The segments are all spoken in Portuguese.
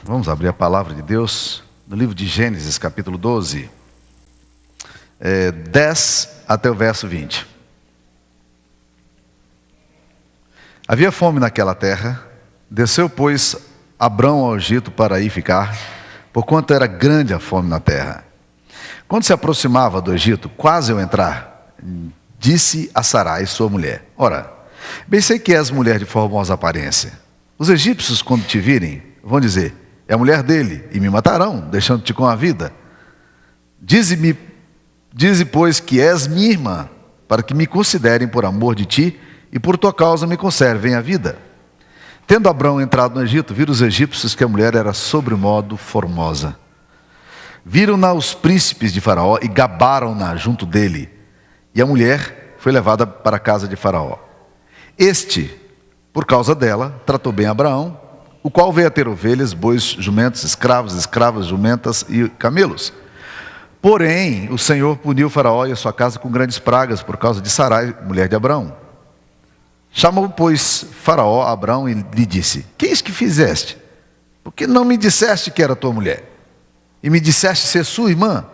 Vamos abrir a palavra de Deus no livro de Gênesis, capítulo 12, 10 até o verso 20. Havia fome naquela terra, desceu, pois, Abrão ao Egito para aí ficar, porquanto era grande a fome na terra. Quando se aproximava do Egito, quase ao entrar, disse a Sarai, sua mulher: Ora, bem sei que és mulher de formosa aparência. Os egípcios, quando te virem, vão dizer: é a mulher dele, e me matarão, deixando-te com a vida. Dize, pois, que és minha irmã, para que me considerem por amor de ti, e por tua causa me conservem a vida. Tendo Abrão entrado no Egito, viram os egípcios que a mulher era sobremodo formosa. Viram-na os príncipes de Faraó e gabaram-na junto dele. E a mulher foi levada para a casa de Faraó. Este, por causa dela, tratou bem Abraão, o qual veio a ter ovelhas, bois, jumentos, escravos, escravas, jumentas e camelos. Porém, o Senhor puniu Faraó e a sua casa com grandes pragas por causa de Sarai, mulher de Abrão. Chamou, pois, Faraó a Abrão e lhe disse: que é isso que fizeste? Por que não me disseste que era tua mulher? E me disseste ser sua irmã?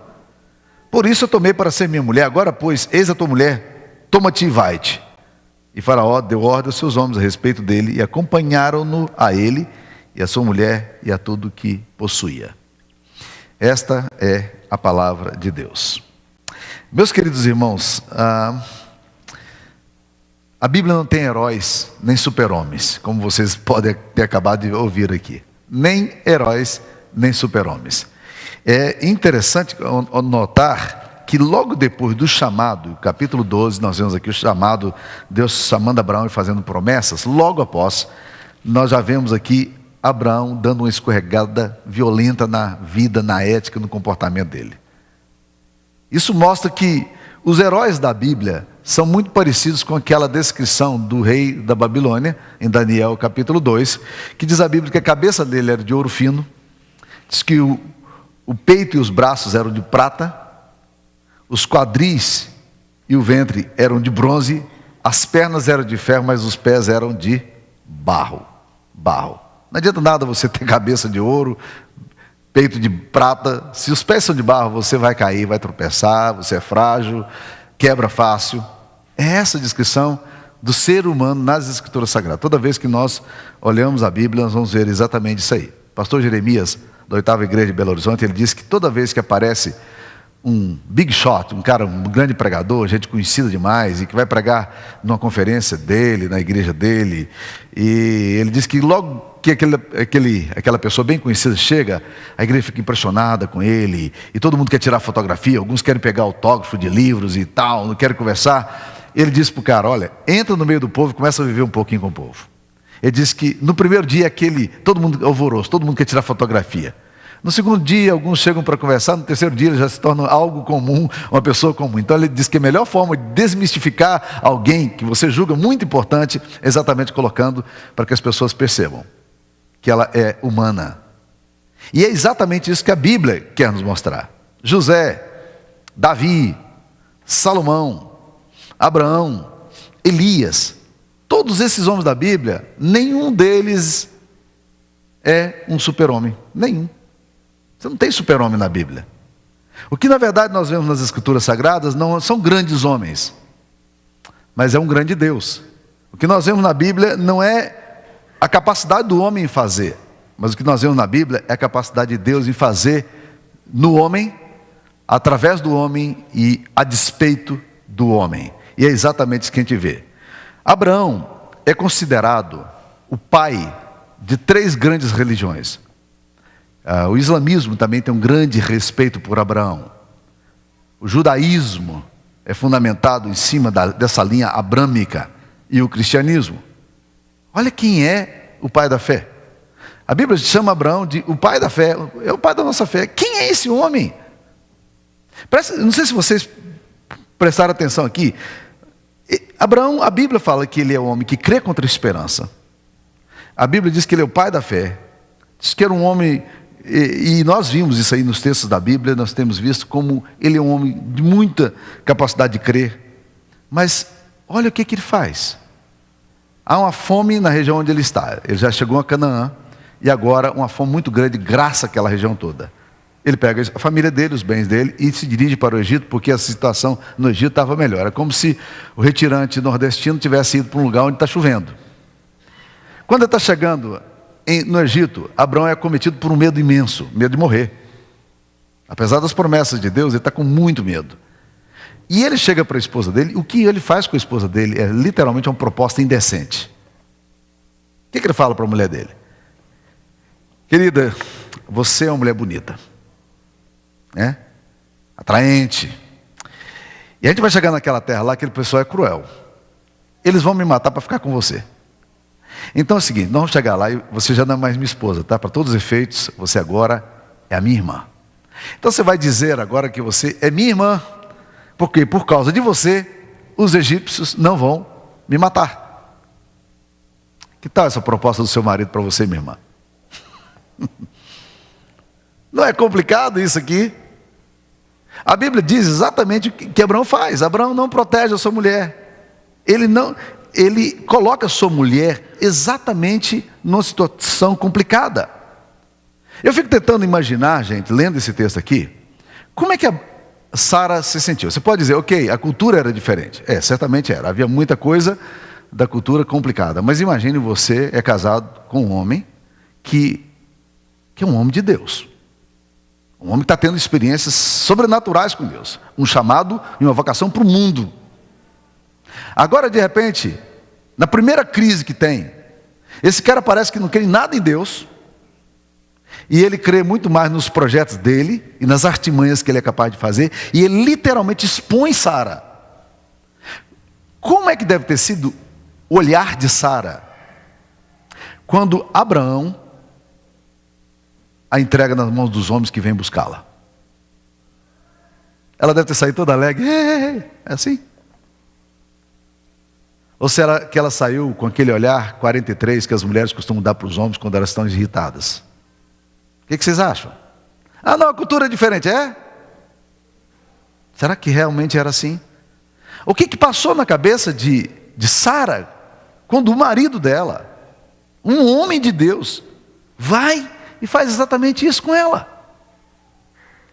Por isso eu tomei para ser minha mulher. Agora, pois, eis a tua mulher, toma-te e vai-te. E Faraó deu ordem aos seus homens a respeito dele, e acompanharam-no a ele, e a sua mulher, e a tudo que possuía. Esta é a palavra de Deus. Meus queridos irmãos, a Bíblia não tem heróis, nem super-homens, como vocês podem ter acabado de ouvir aqui. Nem heróis, nem super-homens. É interessante notar que logo depois do chamado, capítulo 12, nós vemos aqui o chamado, Deus chamando Abraão e fazendo promessas. Logo após, nós já vemos aqui Abraão dando uma escorregada violenta na vida, na ética, no comportamento dele. Isso mostra que os heróis da Bíblia são muito parecidos com aquela descrição do rei da Babilônia, em Daniel capítulo 2, que diz a Bíblia que a cabeça dele era de ouro fino, diz que o peito e os braços eram de prata, os quadris e o ventre eram de bronze, as pernas eram de ferro, mas os pés eram de barro. Não adianta nada você ter cabeça de ouro, peito de prata, se os pés são de barro, você vai cair, vai tropeçar, você é frágil, quebra fácil. É essa a descrição do ser humano nas Escrituras Sagradas. Toda vez que nós olhamos a Bíblia, nós vamos ver exatamente isso aí. Pastor Jeremias, da 8ª Igreja de Belo Horizonte, ele diz que toda vez que aparece um big shot, um cara, um grande pregador, gente conhecida demais, e que vai pregar numa conferência dele, na igreja dele, e ele diz que logo que aquela pessoa bem conhecida chega, a igreja fica impressionada com ele, e todo mundo quer tirar fotografia, alguns querem pegar autógrafo de livros e tal, não querem conversar. Ele diz para o cara: olha, entra no meio do povo e começa a viver um pouquinho com o povo. Ele diz que no primeiro dia todo mundo alvoroço, todo mundo quer tirar fotografia. No segundo dia, alguns chegam para conversar. No terceiro dia, ele já se torna algo comum, uma pessoa comum. Então, ele diz que a melhor forma de desmistificar alguém que você julga muito importante é exatamente colocando para que as pessoas percebam que ela é humana. E é exatamente isso que a Bíblia quer nos mostrar. José, Davi, Salomão, Abraão, Elias, todos esses homens da Bíblia, nenhum deles é um super-homem. Nenhum. Você não tem super-homem na Bíblia. O que na verdade nós vemos nas Escrituras Sagradas não são grandes homens, mas é um grande Deus. O que nós vemos na Bíblia não é a capacidade do homem em fazer, mas o que nós vemos na Bíblia é a capacidade de Deus em fazer no homem, através do homem e a despeito do homem. E é exatamente isso que a gente vê. Abraão é considerado o pai de 3 grandes religiões. O islamismo também tem um grande respeito por Abraão. O judaísmo é fundamentado em cima dessa linha abrâmica. E o cristianismo. Olha quem é o pai da fé. A Bíblia chama Abraão de o pai da fé. É o pai da nossa fé. Quem é esse homem? Não sei se vocês prestaram atenção aqui. Abraão, a Bíblia fala que ele é o homem que crê contra a esperança. A Bíblia diz que ele é o pai da fé. Diz que era um homem... E nós vimos isso aí nos textos da Bíblia, nós temos visto como ele é um homem de muita capacidade de crer. Mas olha o que ele faz. Há uma fome na região onde ele está. Ele já chegou a Canaã. e agora uma fome muito grande graça aquela região toda. Ele pega a família dele, os bens dele, e se dirige para o Egito, porque a situação no Egito estava melhor. É como se o retirante nordestino tivesse ido para um lugar onde está chovendo. Quando ele está chegando no Egito, Abraão é acometido por um medo imenso, medo de morrer. Apesar das promessas de Deus, ele está com muito medo. E ele chega para a esposa dele, o que ele faz com a esposa dele é literalmente uma proposta indecente. O que ele fala para a mulher dele? Querida, você é uma mulher bonita, né? Atraente. E a gente vai chegar naquela terra lá, aquele pessoal é cruel. Eles vão me matar para ficar com você. Então é o seguinte, nós vamos chegar lá e você já não é mais minha esposa, tá? Para todos os efeitos, você agora é a minha irmã. Então você vai dizer agora que você é minha irmã, porque por causa de você, os egípcios não vão me matar. Que tal essa proposta do seu marido para você, minha irmã? Não é complicado isso aqui? A Bíblia diz exatamente o que Abraão faz. Abraão não protege a sua mulher. Ele coloca a sua mulher exatamente numa situação complicada. Eu fico tentando imaginar, gente, lendo esse texto aqui, como é que a Sara se sentiu. Você pode dizer, ok, a cultura era diferente. Certamente era. Havia muita coisa da cultura complicada. Mas imagine você é casado com um homem que é um homem de Deus. Um homem que está tendo experiências sobrenaturais com Deus. Um chamado e uma vocação para o mundo. Agora, de repente, na primeira crise que tem, esse cara parece que não crê em nada em Deus. E ele crê muito mais nos projetos dele e nas artimanhas que ele é capaz de fazer. E ele literalmente expõe Sara. Como é que deve ter sido o olhar de Sara quando Abraão a entrega nas mãos dos homens que vêm buscá-la? Ela deve ter saído toda alegre. É assim? Ou será que ela saiu com aquele olhar 43 que as mulheres costumam dar para os homens quando elas estão irritadas? O que vocês acham? Ah, não, a cultura é diferente, é? Será que realmente era assim? O que passou na cabeça de Sara quando o marido dela, um homem de Deus, vai e faz exatamente isso com ela?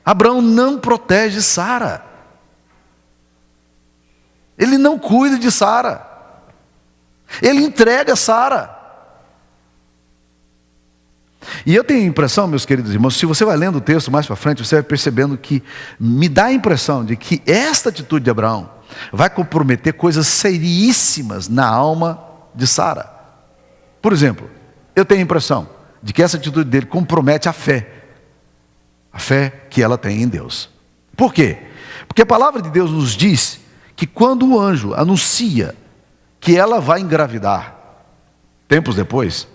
Abraão não protege Sara. Ele não cuida de Sara. Ele entrega Sara. E eu tenho a impressão, meus queridos irmãos, se você vai lendo o texto mais para frente, você vai percebendo que me dá a impressão de que esta atitude de Abraão vai comprometer coisas seríssimas na alma de Sara. Por exemplo, eu tenho a impressão de que essa atitude dele compromete a fé que ela tem em Deus. Por quê? Porque a palavra de Deus nos diz que quando o anjo anuncia que ela vai engravidar, tempos depois,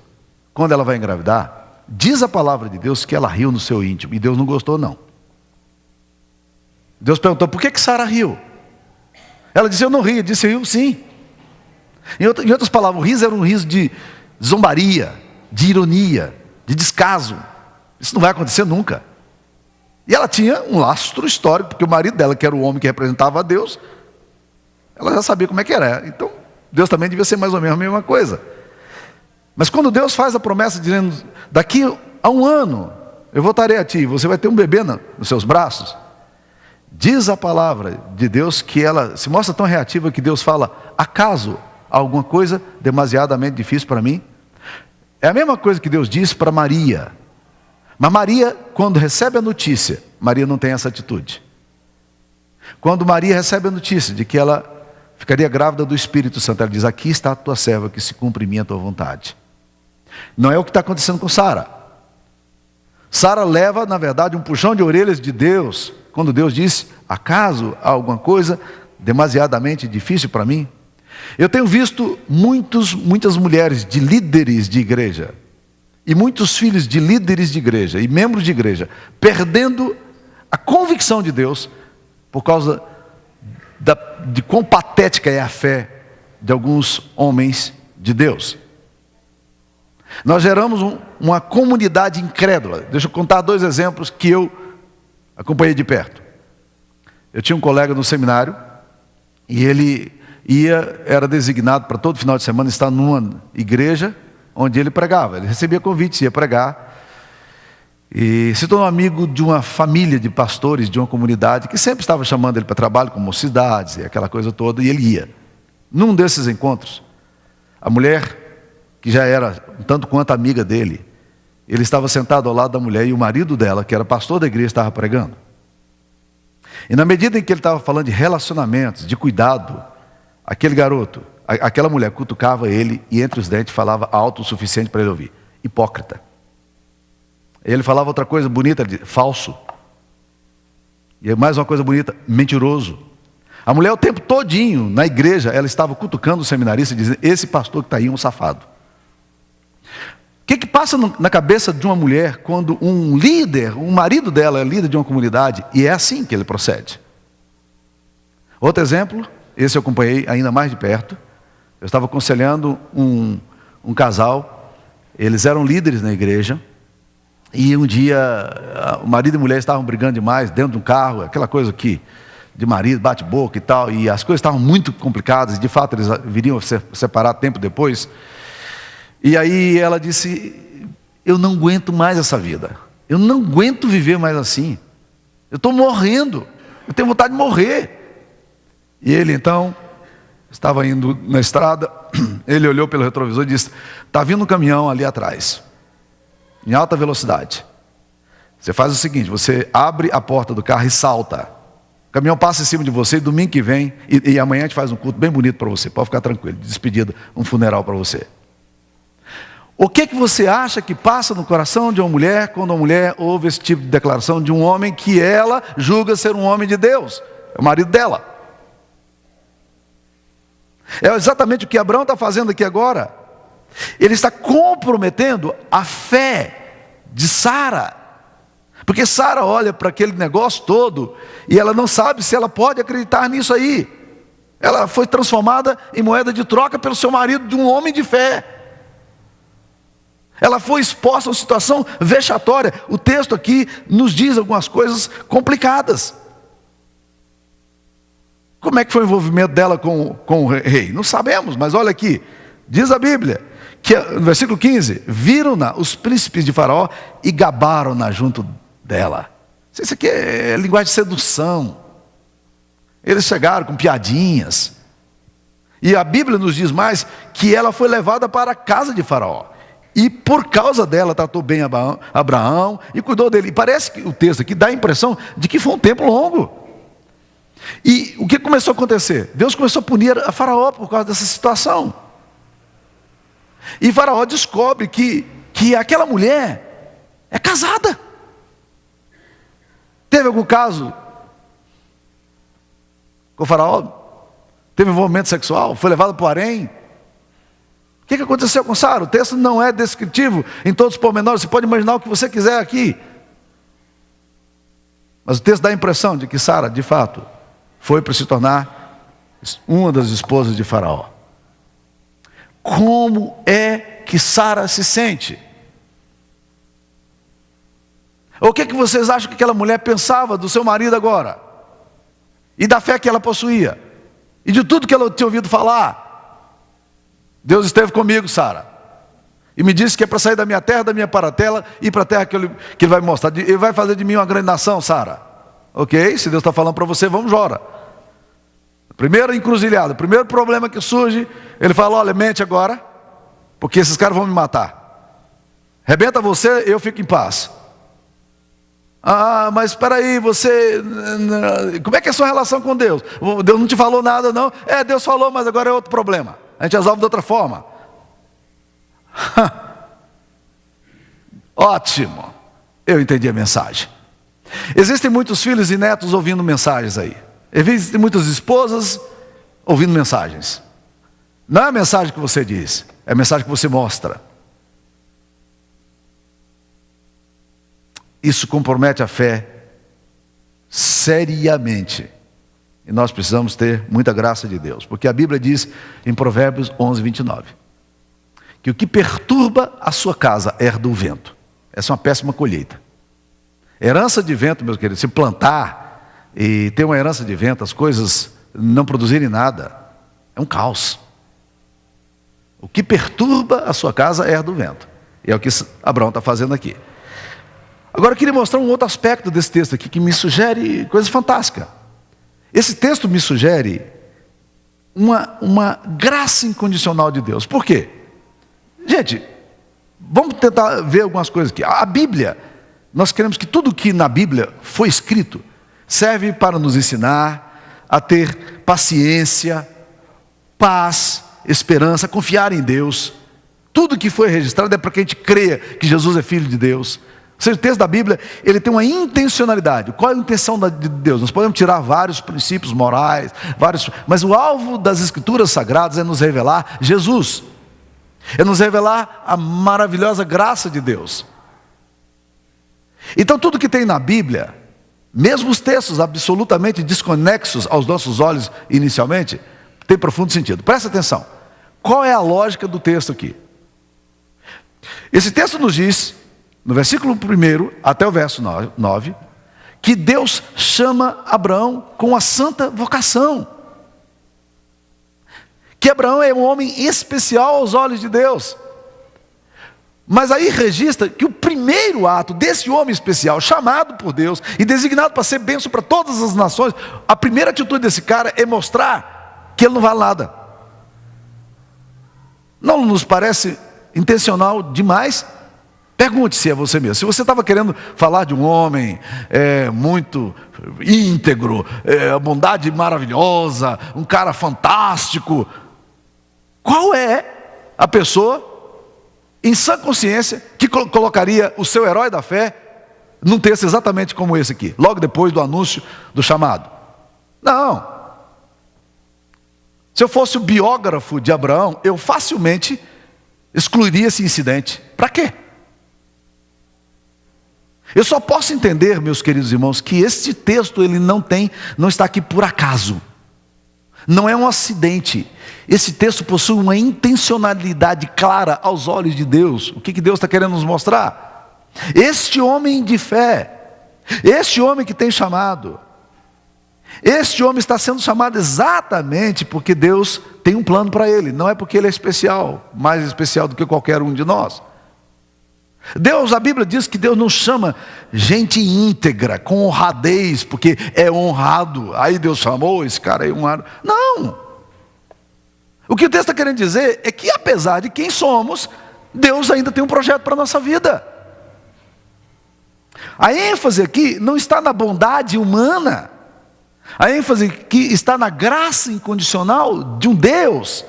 quando ela vai engravidar, diz a palavra de Deus que ela riu no seu íntimo. E Deus não gostou, não. Deus perguntou, por que Sara riu? Ela disse, eu não ri. Ele disse, eu sim. Em outras palavras, o riso era um riso de zombaria, de ironia, de descaso. Isso não vai acontecer nunca. E ela tinha um lastro histórico, porque o marido dela, que era o homem que representava a Deus, ela já sabia como é que era. Então, Deus também devia ser mais ou menos a mesma coisa. Mas quando Deus faz a promessa dizendo, daqui a um ano eu voltarei a ti, você vai ter um bebê nos seus braços, diz a palavra de Deus que ela se mostra tão reativa que Deus fala, acaso há alguma coisa demasiadamente difícil para mim? É a mesma coisa que Deus disse para Maria. Mas Maria, quando recebe a notícia, Maria não tem essa atitude. Quando Maria recebe a notícia de que ela ficaria grávida do Espírito Santo, ela diz, aqui está a tua serva, que se cumpre em mim a tua vontade. Não é o que está acontecendo com Sara. Sara leva, na verdade, um puxão de orelhas de Deus, quando Deus disse, acaso há alguma coisa demasiadamente difícil para mim? Eu tenho visto muitas mulheres de líderes de igreja, e muitos filhos de líderes de igreja, e membros de igreja, perdendo a convicção de Deus, por causa de quão patética é a fé de alguns homens de Deus. Nós geramos uma comunidade incrédula. Deixa eu contar 2 exemplos que eu acompanhei de perto. Eu tinha um colega no seminário e ele era designado para todo final de semana estar numa igreja onde ele pregava. Ele recebia convites, ia pregar. E se tornou amigo de uma família de pastores de uma comunidade que sempre estava chamando ele para trabalho, com mocidades e aquela coisa toda, e ele ia. Num desses encontros, a mulher, que já era um tanto quanto amiga dele, ele estava sentado ao lado da mulher e o marido dela, que era pastor da igreja, estava pregando. E na medida em que ele estava falando de relacionamentos, de cuidado, aquele garoto, aquela mulher cutucava ele e entre os dentes falava alto o suficiente para ele ouvir: hipócrita. Ele falava outra coisa bonita, ele dizia, falso. E mais uma coisa bonita, mentiroso. A mulher o tempo todinho, na igreja, ela estava cutucando o seminarista, dizendo: esse pastor que está aí é um safado. O que passa na cabeça de uma mulher quando um líder, um marido dela é líder de uma comunidade, e é assim que ele procede? Outro exemplo, esse eu acompanhei ainda mais de perto. Eu estava aconselhando um casal, eles eram líderes na igreja, e um dia o marido e a mulher estavam brigando demais dentro de um carro, aquela coisa aqui, de marido, bate-boca e tal, e as coisas estavam muito complicadas, e de fato eles viriam a se separar tempo depois. E aí ela disse: eu não aguento mais essa vida, eu não aguento viver mais assim, eu estou morrendo, eu tenho vontade de morrer. E ele então estava indo na estrada, ele olhou pelo retrovisor e disse: está vindo um caminhão ali atrás, em alta velocidade. Você faz o seguinte, você abre a porta do carro e salta, o caminhão passa em cima de você, e domingo que vem, e amanhã a gente faz um culto bem bonito para você, pode ficar tranquilo, despedida, um funeral para você. O que você acha que passa no coração de uma mulher quando uma mulher ouve esse tipo de declaração de um homem que ela julga ser um homem de Deus? É o marido dela. É exatamente o que Abraão está fazendo aqui agora. Ele está comprometendo a fé de Sara. Porque Sara olha para aquele negócio todo e ela não sabe se ela pode acreditar nisso aí. Ela foi transformada em moeda de troca pelo seu marido, de um homem de fé. Ela foi exposta a uma situação vexatória. O texto aqui nos diz algumas coisas complicadas. Como é que foi o envolvimento dela com o rei? Não sabemos, mas olha aqui. Diz a Bíblia, que no versículo 15, viram-na os príncipes de Faraó e gabaram-na junto dela. Isso aqui é linguagem de sedução. Eles chegaram com piadinhas. E a Bíblia nos diz mais que ela foi levada para a casa de Faraó. E por causa dela tratou bem Abraão e cuidou dele. E parece que o texto aqui dá a impressão de que foi um tempo longo. E o que começou a acontecer? Deus começou a punir a Faraó por causa dessa situação. E Faraó descobre que aquela mulher é casada. Teve algum caso com o Faraó? Teve envolvimento sexual? Foi levado para o harém? O que aconteceu com Sara? O texto não é descritivo em todos os pormenores. Você pode imaginar o que você quiser aqui. Mas o texto dá a impressão de que Sara, de fato, foi para se tornar uma das esposas de Faraó. Como é que Sara se sente? O que vocês acham que aquela mulher pensava do seu marido agora? E da fé que ela possuía? E de tudo que ela tinha ouvido falar? Deus esteve comigo, Sara, e me disse que é para sair da minha terra, da minha parentela, e ir para a terra que ele vai me mostrar. Ele vai fazer de mim uma grande nação, Sara. Ok? Se Deus está falando para você, vamos embora. Primeira encruzilhada, primeiro problema que surge, ele fala: olha, mente agora, porque esses caras vão me matar. Rebenta você, eu fico em paz. Ah, mas espera aí, você... Como é que é a sua relação com Deus? Deus não te falou nada, não? É, Deus falou, mas agora é outro problema. A gente resolve de outra forma. Ótimo. Eu entendi a mensagem. Existem muitos filhos e netos ouvindo mensagens aí. Existem muitas esposas ouvindo mensagens. Não é a mensagem que você diz, é a mensagem que você mostra. Isso compromete a fé seriamente. E nós precisamos ter muita graça de Deus. Porque a Bíblia diz em Provérbios 11, 29, que o que perturba a sua casa herda o vento. Essa é uma péssima colheita. Herança de vento, meus queridos, se plantar e ter uma herança de vento, as coisas não produzirem nada, é um caos. O que perturba a sua casa herda o vento. E é o que Abraão está fazendo aqui. Agora eu queria mostrar um outro aspecto desse texto aqui, que me sugere coisa fantástica. Esse texto me sugere uma graça incondicional de Deus. Por quê? Gente, vamos tentar ver algumas coisas aqui. A Bíblia, nós queremos que tudo que na Bíblia foi escrito serve para nos ensinar a ter paciência, paz, esperança, confiar em Deus. Tudo que foi registrado é para que a gente creia que Jesus é Filho de Deus. Ou seja, o texto da Bíblia, ele tem uma intencionalidade. Qual é a intenção de Deus? Nós podemos tirar vários princípios morais, mas o alvo das Escrituras Sagradas é nos revelar Jesus. É nos revelar a maravilhosa graça de Deus. Então tudo que tem na Bíblia, mesmo os textos absolutamente desconexos aos nossos olhos inicialmente, tem profundo sentido. Presta atenção. Qual é a lógica do texto aqui? Esse texto nos diz, no versículo 1 até o verso 9, que Deus chama Abraão com a santa vocação. Que Abraão é um homem especial aos olhos de Deus. Mas aí registra que o primeiro ato desse homem especial, chamado por Deus e designado para ser bênção para todas as nações, a primeira atitude desse cara é mostrar que ele não vale nada. Não nos parece intencional demais? Pergunte se é você mesmo. Se você estava querendo falar de um homem muito íntegro, a bondade maravilhosa, um cara fantástico, qual é a pessoa em sã consciência que colocaria o seu herói da fé num texto exatamente como esse aqui, logo depois do anúncio do chamado? Não. Se eu fosse o biógrafo de Abraão, eu facilmente excluiria esse incidente. Para quê? Eu só posso entender, meus queridos irmãos, que este texto ele não está aqui por acaso. Não é um acidente. Esse texto possui uma intencionalidade clara aos olhos de Deus. O que Deus está querendo nos mostrar? Este homem de fé, este homem que tem chamado, este homem está sendo chamado exatamente porque Deus tem um plano para ele. Não é porque ele é especial, mais especial do que qualquer um de nós. Deus, a Bíblia diz que Deus não chama gente íntegra, com honradez, porque é honrado. Aí Deus chamou esse cara aí honrado. Não. O que o texto está querendo dizer é que apesar de quem somos, Deus ainda tem um projeto para a nossa vida. A ênfase aqui não está na bondade humana. A ênfase aqui está na graça incondicional de um Deus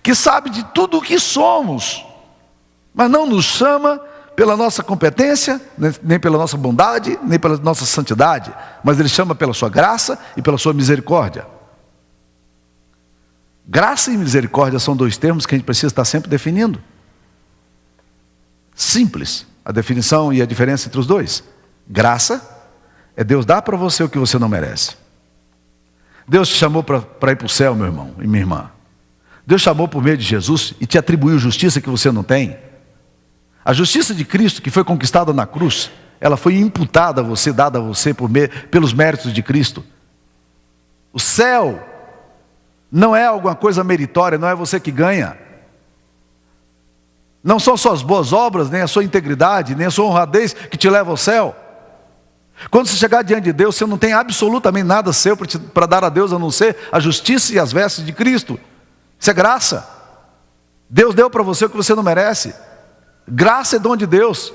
que sabe de tudo o que somos, mas não nos chama pela nossa competência, nem pela nossa bondade, nem pela nossa santidade, mas Ele chama pela sua graça e pela sua misericórdia. Graça e misericórdia são dois termos que a gente precisa estar sempre definindo. Simples a definição e a diferença entre os dois. Graça é Deus dar para você o que você não merece. Deus te chamou para ir para o céu, meu irmão e minha irmã. Deus chamou por meio de Jesus e te atribuiu justiça que você não tem. A justiça de Cristo que foi conquistada na cruz, ela foi imputada a você, dada a você pelos méritos de Cristo. O céu não é alguma coisa meritória, não é você que ganha. Não são suas boas obras, nem a sua integridade, nem a sua honradez que te leva ao céu. Quando você chegar diante de Deus, você não tem absolutamente nada seu para dar a Deus, a não ser a justiça e as vestes de Cristo. Isso é graça. Deus deu para você o que você não merece. Graça é dom de Deus.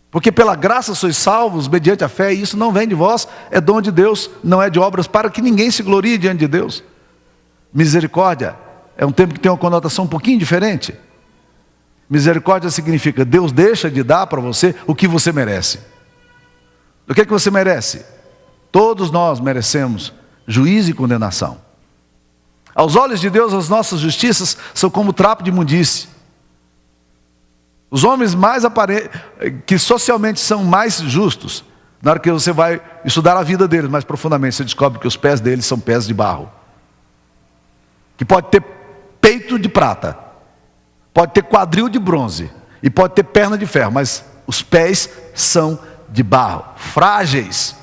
Porque pela graça sois salvos mediante a fé, e isso não vem de vós, é dom de Deus, não é de obras, para que ninguém se glorie diante de Deus. Misericórdia é um termo que tem uma conotação um pouquinho diferente. Misericórdia significa Deus deixa de dar para você o que você merece. O que é que você merece? Todos nós merecemos juízo e condenação. Aos olhos de Deus, as nossas justiças são como trapo de imundície. Os homens que socialmente são mais justos, na hora que você vai estudar a vida deles mais profundamente, você descobre que os pés deles são pés de barro. Que pode ter peito de prata, pode ter quadril de bronze, e pode ter perna de ferro, mas os pés são de barro, frágeis.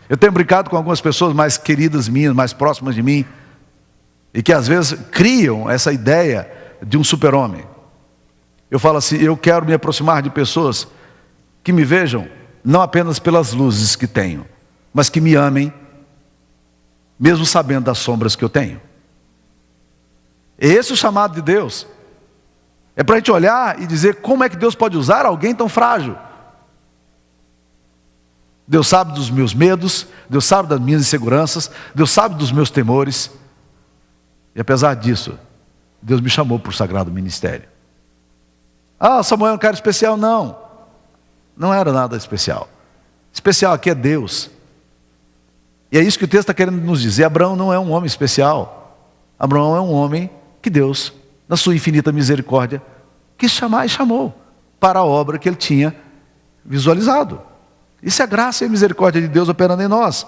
Eu tenho brincado com algumas pessoas mais queridas minhas, mais próximas de mim, e que às vezes criam essa ideia de um super-homem. Eu falo assim, eu quero me aproximar de pessoas que me vejam não apenas pelas luzes que tenho, mas que me amem, mesmo sabendo das sombras que eu tenho. Esse é o chamado de Deus. É para a gente olhar e dizer como é que Deus pode usar alguém tão frágil. Deus sabe dos meus medos, Deus sabe das minhas inseguranças, Deus sabe dos meus temores. E apesar disso, Deus me chamou para o sagrado ministério. Ah, Samuel é um cara especial. Não, não era nada especial. Especial aqui é Deus. E é isso que o texto está querendo nos dizer. Abraão não é um homem especial. Abraão é um homem que Deus, na sua infinita misericórdia, quis chamar e chamou para a obra que ele tinha visualizado. Isso é a graça e a misericórdia de Deus operando em nós.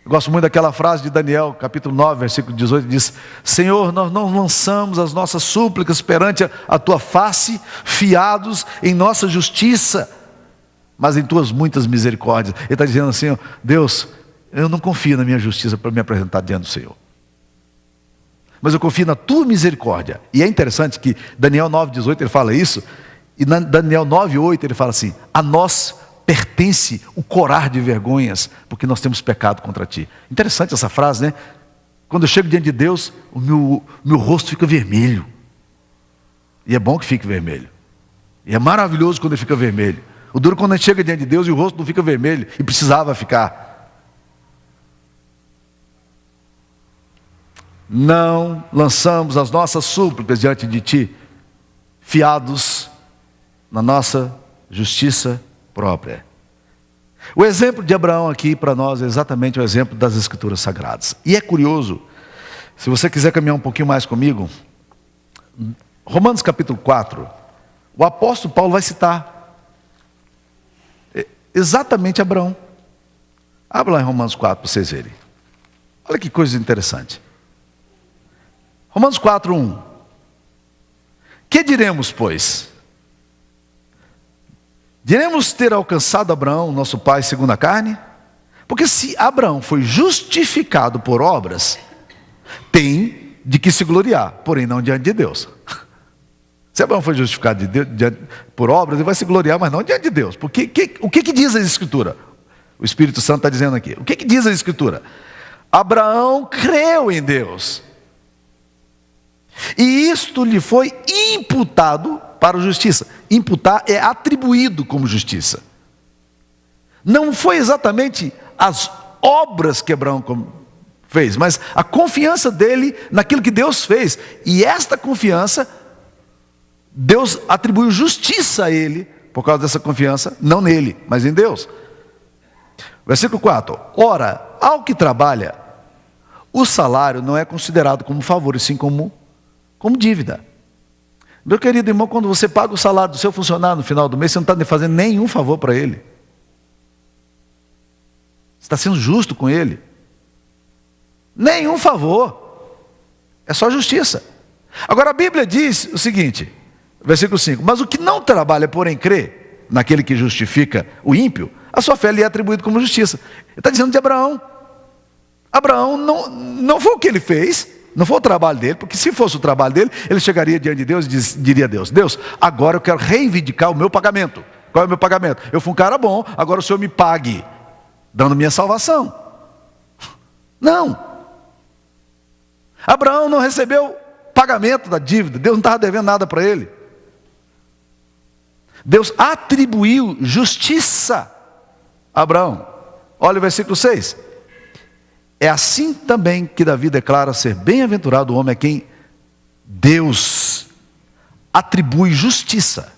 Eu gosto muito daquela frase de Daniel, capítulo 9, versículo 18, diz: Senhor, nós não lançamos as nossas súplicas perante a tua face, fiados em nossa justiça, mas em tuas muitas misericórdias. Ele está dizendo assim, ó, Deus, eu não confio na minha justiça para me apresentar diante do Senhor, mas eu confio na tua misericórdia. E é interessante que Daniel 9, 18 ele fala isso, e Daniel 9, 8 ele fala assim: a nós pertence o corar de vergonhas, porque nós temos pecado contra ti. Interessante essa frase, né? Quando eu chego diante de Deus, o meu rosto fica vermelho. E é bom que fique vermelho. E é maravilhoso quando ele fica vermelho. O duro é quando a gente chega diante de Deus e o rosto não fica vermelho, e precisava ficar. Não lançamos as nossas súplicas diante de ti, fiados na nossa justiça própria. O exemplo de Abraão aqui para nós é exatamente o exemplo das Escrituras Sagradas. E é curioso, se você quiser caminhar um pouquinho mais comigo, Romanos capítulo 4, o apóstolo Paulo vai citar exatamente Abraão. Abra lá em Romanos 4 para vocês verem. Olha que coisa interessante. Romanos 4, 1. Que diremos, pois? Diremos ter alcançado Abraão, nosso pai, segundo a carne? Porque se Abraão foi justificado por obras, tem de que se gloriar, porém não diante de Deus. Se Abraão foi justificado por obras, ele vai se gloriar, mas não diante de Deus. Porque o que diz a Escritura? O Espírito Santo está dizendo aqui. O que diz a Escritura? Abraão creu em Deus, e isto lhe foi imputado para a justiça. Imputar é atribuído como justiça. Não foi exatamente as obras que Abraão fez, mas a confiança dele naquilo que Deus fez. E esta confiança, Deus atribuiu justiça a ele, por causa dessa confiança, não nele, mas em Deus. Versículo 4. Ora, ao que trabalha, o salário não é considerado como favor, e sim como dívida. Meu querido irmão, quando você paga o salário do seu funcionário no final do mês, você não está fazendo nenhum favor para ele. Você está sendo justo com ele. Nenhum favor. É só justiça. Agora a Bíblia diz o seguinte, versículo 5. Mas o que não trabalha, porém crê naquele que justifica o ímpio, a sua fé lhe é atribuída como justiça. Ele está dizendo de Abraão. Abraão não foi o que ele fez, não foi o trabalho dele, porque se fosse o trabalho dele, ele chegaria diante de Deus e diria a Deus: Deus, agora eu quero reivindicar o meu pagamento. Qual é o meu pagamento? Eu fui um cara bom, agora o Senhor me pague, dando minha salvação. Não. Abraão não recebeu pagamento da dívida, Deus não estava devendo nada para ele. Deus atribuiu justiça a Abraão. Olha o versículo 6. É assim também que Davi declara ser bem-aventurado o homem a quem Deus atribui justiça,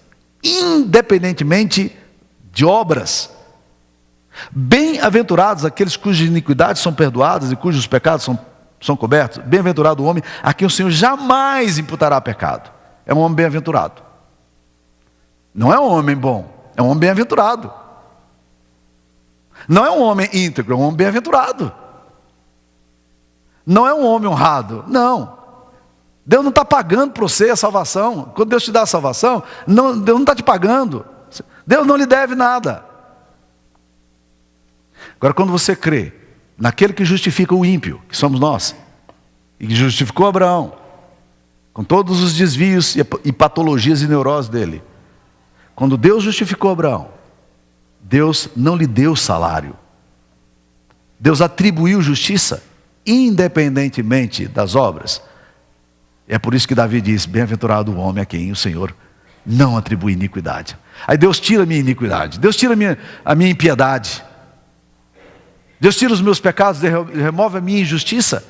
independentemente de obras. Bem-aventurados aqueles cujas iniquidades são perdoadas e cujos pecados são cobertos. Bem-aventurado o homem a quem o Senhor jamais imputará pecado. É um homem bem-aventurado. Não é um homem bom, é um homem bem-aventurado. Não é um homem íntegro, é um homem bem-aventurado. Não é um homem honrado, não. Deus não está pagando para você a salvação. Quando Deus te dá a salvação, Deus não está te pagando. Deus não lhe deve nada. Agora, quando você crê naquele que justifica o ímpio, que somos nós, E justificou Abraão, com todos os desvios e patologias e neuroses dele. Quando Deus justificou Abraão, Deus não lhe deu salário. Deus atribuiu justiça, independentemente das obras. É por isso que Davi diz: bem-aventurado o homem a quem o Senhor não atribui iniquidade. Aí Deus tira a minha iniquidade, Deus tira a minha impiedade, Deus tira os meus pecados, remove a minha injustiça.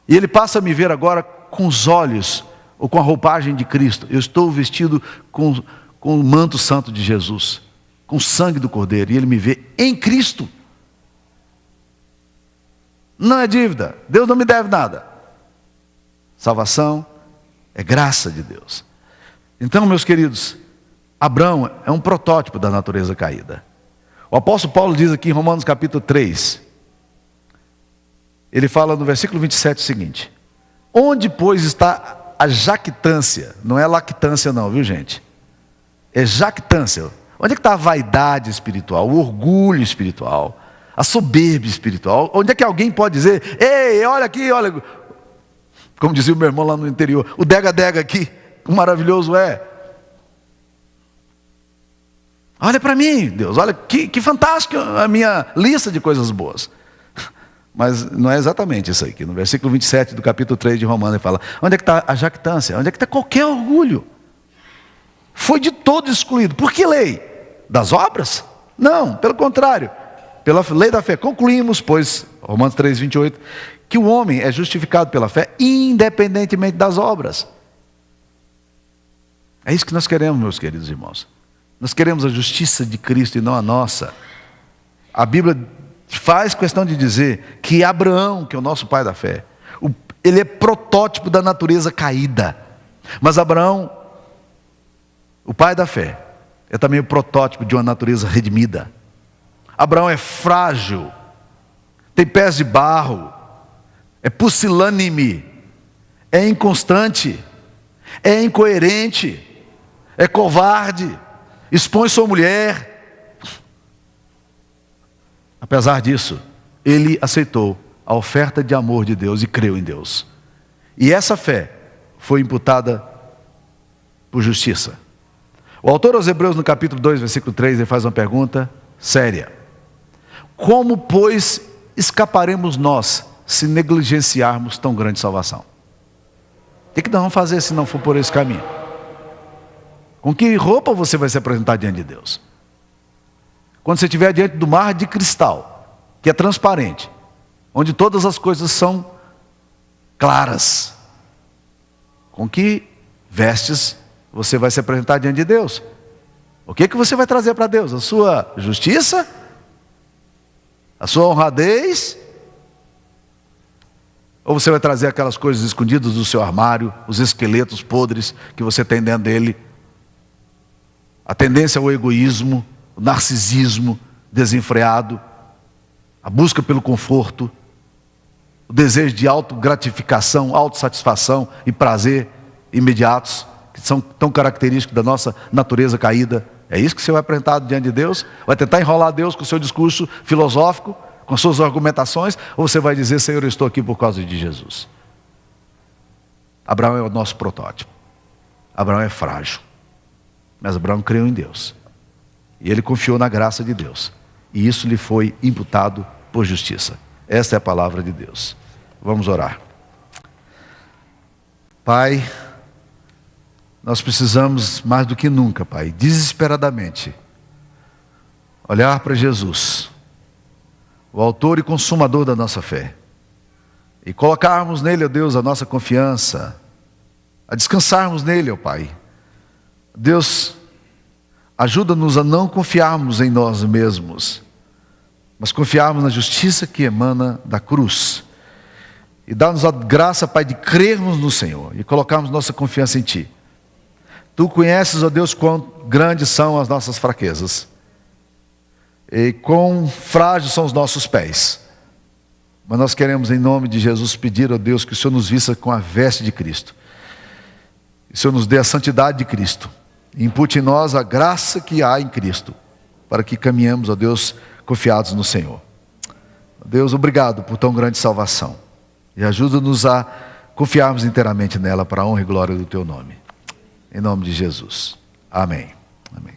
E Ele passa a me ver agora com os olhos, ou com a roupagem de Cristo. Eu estou vestido com o manto santo de Jesus, com o sangue do Cordeiro, e Ele me vê em Cristo. Não é dívida, Deus não me deve nada. Salvação é graça de Deus. Então, meus queridos, Abraão é um protótipo da natureza caída. O apóstolo Paulo diz aqui em Romanos capítulo 3, ele fala no versículo 27 o seguinte: onde, pois, está a jactância? Não é lactância não, viu, gente? É jactância. Onde é que está a vaidade espiritual, o orgulho espiritual, a soberba espiritual? Onde é que alguém pode dizer: ei, olha aqui, olha, como dizia o meu irmão lá no interior, o dega-dega aqui, que maravilhoso é. Olha para mim, Deus, olha que fantástico a minha lista de coisas boas. Mas não é exatamente isso aqui. No versículo 27 do capítulo 3 de Romanos, ele fala: onde é que está a jactância? Onde é que está qualquer orgulho? Foi de todo excluído. Por que lei? Das obras? Não, pelo contrário. Pela lei da fé. Concluímos, pois, Romanos 3, 28, que o homem é justificado pela fé independentemente das obras. É isso que nós queremos, meus queridos irmãos. Nós queremos a justiça de Cristo e não a nossa. A Bíblia faz questão de dizer que Abraão, que é o nosso pai da fé, ele é protótipo da natureza caída. Mas Abraão, o pai da fé, é também o protótipo de uma natureza redimida. Abraão é frágil, tem pés de barro, é pusilânime, é inconstante, é incoerente, é covarde, expõe sua mulher. Apesar disso, ele aceitou a oferta de amor de Deus e creu em Deus. E essa fé foi imputada por justiça. O autor aos Hebreus, no capítulo 2, versículo 3, ele faz uma pergunta séria: como, pois, escaparemos nós se negligenciarmos tão grande salvação? O que nós vamos fazer se não for por esse caminho? Com que roupa você vai se apresentar diante de Deus? Quando você estiver diante do mar de cristal, que é transparente, onde todas as coisas são claras, com que vestes você vai se apresentar diante de Deus? O que você vai trazer para Deus? A sua justiça? A sua honradez? Ou você vai trazer aquelas coisas escondidas do seu armário, os esqueletos podres que você tem dentro dele? A tendência ao egoísmo, o narcisismo desenfreado, a busca pelo conforto, o desejo de autogratificação, autossatisfação e prazer imediatos, que são tão característicos da nossa natureza caída. É isso que você vai apresentar diante de Deus? Vai tentar enrolar Deus com o seu discurso filosófico, com suas argumentações? Ou você vai dizer: Senhor, eu estou aqui por causa de Jesus? Abraão é o nosso protótipo. Abraão é frágil, mas Abraão creu em Deus. E ele confiou na graça de Deus. E isso lhe foi imputado por justiça. Esta é a palavra de Deus. Vamos orar. Pai, nós precisamos mais do que nunca, Pai, desesperadamente, olhar para Jesus, o autor e consumador da nossa fé, e colocarmos nele, ó Deus, a nossa confiança, a descansarmos nele, ó Pai. Deus, ajuda-nos a não confiarmos em nós mesmos, mas confiarmos na justiça que emana da cruz. E dá-nos a graça, Pai, de crermos no Senhor e colocarmos nossa confiança em Ti. Tu conheces, ó Deus, quão grandes são as nossas fraquezas e quão frágeis são os nossos pés. Mas nós queremos, em nome de Jesus, pedir, ó Deus, que o Senhor nos vista com a veste de Cristo. Que o Senhor nos dê a santidade de Cristo. Impute em nós a graça que há em Cristo, para que caminhemos, ó Deus, confiados no Senhor. Deus, obrigado por tão grande salvação. e ajuda-nos a confiarmos inteiramente nela para a honra e glória do Teu nome. Em nome de Jesus. Amém. Amém.